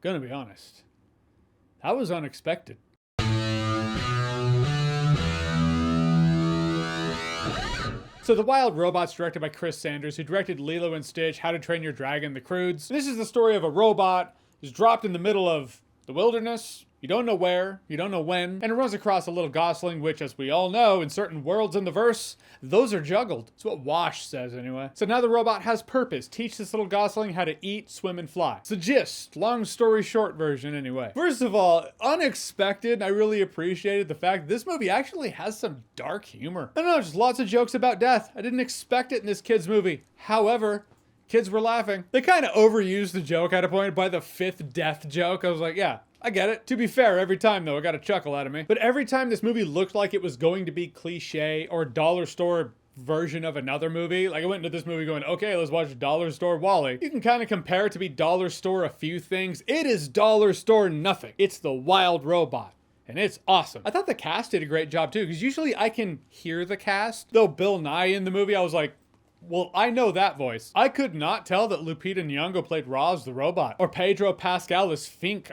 Gonna be honest, that was unexpected. So The Wild Robot's directed by Chris Sanders, who directed Lilo and Stitch, How to Train Your Dragon, The Croods. This is the story of a robot who's dropped in the middle of the wilderness. You don't know where, you don't know when, and it runs across a little gosling, which, as we all know, in certain worlds in the verse, those are juggled. That's what Wash says, anyway. So now the robot has purpose. Teach this little gosling how to eat, swim, and fly. It's the gist. Long story short version, anyway. First of all, unexpected. I really appreciated the fact that this movie actually has some dark humor. I don't know, just lots of jokes about death. I didn't expect it in this kid's movie. However, kids were laughing. They kind of overused the joke at a point. By the fifth death joke, I was like, yeah, I get it. To be fair, every time though, it got a chuckle out of me. But every time this movie looked like it was going to be cliche or dollar store version of another movie, like I went into this movie going, okay, let's watch Dollar Store Wally. You can kind of compare it to be Dollar Store a few things. It is Dollar Store nothing. It's The Wild Robot. And it's awesome. I thought the cast did a great job too, because usually I can hear the cast. Though Bill Nye in the movie, I was like, well, I know that voice. I could not tell that Lupita Nyong'o played Roz the robot or Pedro Pascal as Fink.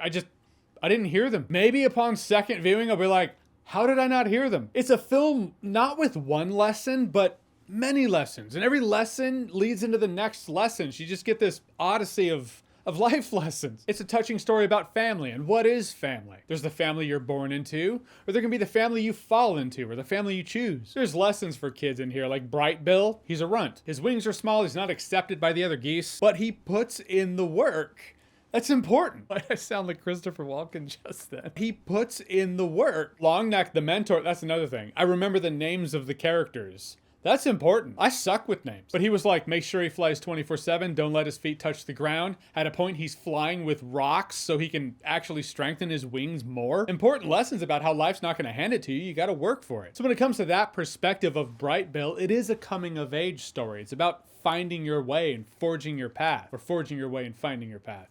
I didn't hear them. Maybe upon second viewing, I'll be like, how did I not hear them? It's a film not with one lesson, but many lessons. And every lesson leads into the next lesson. You just get this odyssey of life lessons. It's a touching story about family and what is family. There's the family you're born into, or there can be the family you fall into, or the family you choose. There's lessons for kids in here, like Bright Bill. He's a runt. His wings are small. He's not accepted by the other geese, but he puts in the work. That's important. Why did I sound like Christopher Walken just then? He puts in the work. Longneck, the mentor, that's another thing. I remember the names of the characters. That's important. I suck with names. But he was like, make sure he flies 24/7. Don't let his feet touch the ground. At a point, he's flying with rocks so he can actually strengthen his wings more. Important lessons about how life's not going to hand it to you. You got to work for it. So when it comes to that perspective of Bright Bill, it is a coming of age story. It's about finding your way and forging your path, or forging your way and finding your path.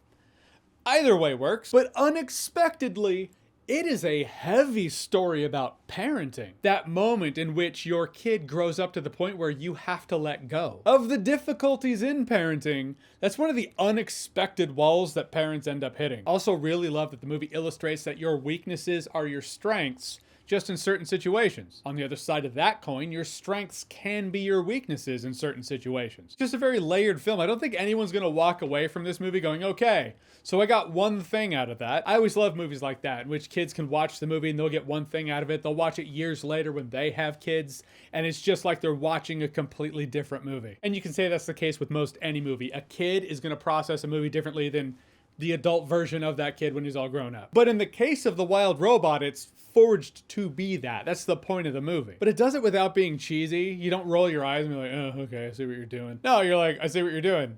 Either way works, but unexpectedly, it is a heavy story about parenting. That moment in which your kid grows up to the point where you have to let go of the difficulties in parenting. That's one of the unexpected walls that parents end up hitting. Also really love that the movie illustrates that your weaknesses are your strengths, just in certain situations. On the other side of that coin, your strengths can be your weaknesses in certain situations. Just a very layered film. I don't think anyone's gonna walk away from this movie going, okay, so I got one thing out of that. I always love movies like that, in which kids can watch the movie and they'll get one thing out of it. They'll watch it years later when they have kids, and it's just like they're watching a completely different movie. And you can say that's the case with most any movie. A kid is gonna process a movie differently than the adult version of that kid when he's all grown up. But in the case of The Wild Robot, it's forged to be that. That's the point of the movie. But it does it without being cheesy. You don't roll your eyes and be like, oh, okay, I see what you're doing. No, you're like, I see what you're doing.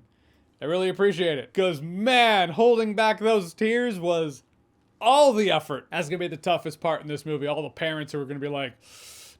I really appreciate it. Because, man, holding back those tears was all the effort. That's gonna be the toughest part in this movie. All the parents who are gonna be like,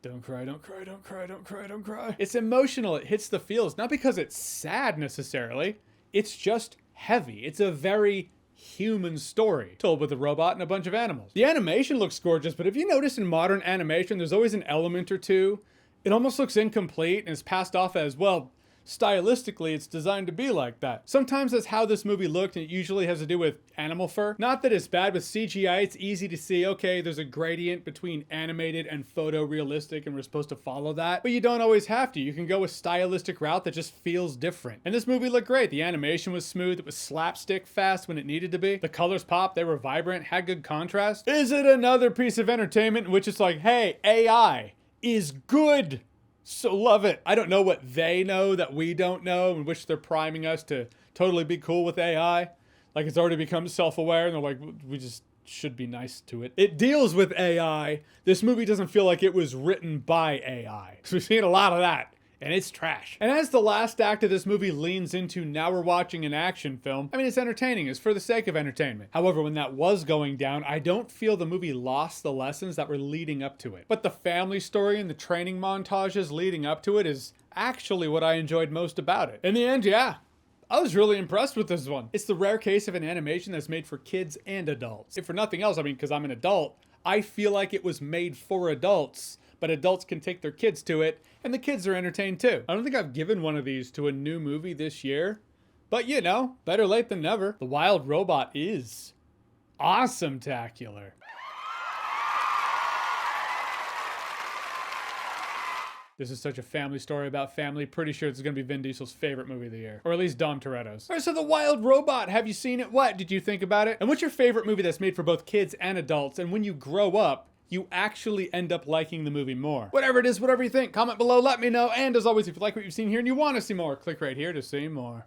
don't cry, don't cry, don't cry, don't cry, don't cry. It's emotional. It hits the feels. Not because it's sad necessarily. It's just heavy. It's a very human story told with a robot and a bunch of animals. The animation looks gorgeous, but if you notice in modern animation, there's always an element or two. It almost looks incomplete and is passed off as, well, stylistically, it's designed to be like that. Sometimes that's how this movie looked, and it usually has to do with animal fur. Not that it's bad with CGI, it's easy to see, okay, there's a gradient between animated and photorealistic, and we're supposed to follow that. But you don't always have to. You can go a stylistic route that just feels different. And this movie looked great. The animation was smooth, it was slapstick fast when it needed to be. The colors popped, they were vibrant, had good contrast. Is it another piece of entertainment in which it's like, hey, AI is good? So love it. I don't know what they know that we don't know, in which they're priming us to totally be cool with AI. Like it's already become self-aware and they're like, we just should be nice to it. It deals with AI. This movie doesn't feel like it was written by AI. So we've seen a lot of that. And it's trash. And as the last act of this movie leans into now we're watching an action film, I mean, it's entertaining. It's for the sake of entertainment. However, when that was going down, I don't feel the movie lost the lessons that were leading up to it. But the family story and the training montages leading up to it is actually what I enjoyed most about it. In the end, yeah, I was really impressed with this one. It's the rare case of an animation that's made for kids and adults. If for nothing else, I mean, because I'm an adult, I feel like it was made for adults, but adults can take their kids to it, and the kids are entertained too. I don't think I've given one of these to a new movie this year, but you know, better late than never. The Wild Robot is Awesome-tacular. This is such a family story about family. Pretty sure this is going to be Vin Diesel's favorite movie of the year. Or at least Dom Toretto's. All right, so The Wild Robot. Have you seen it? What did you think about it? And what's your favorite movie that's made for both kids and adults? And when you grow up, you actually end up liking the movie more. Whatever it is, whatever you think, comment below, let me know. And as always, if you like what you've seen here and you want to see more, click right here to see more.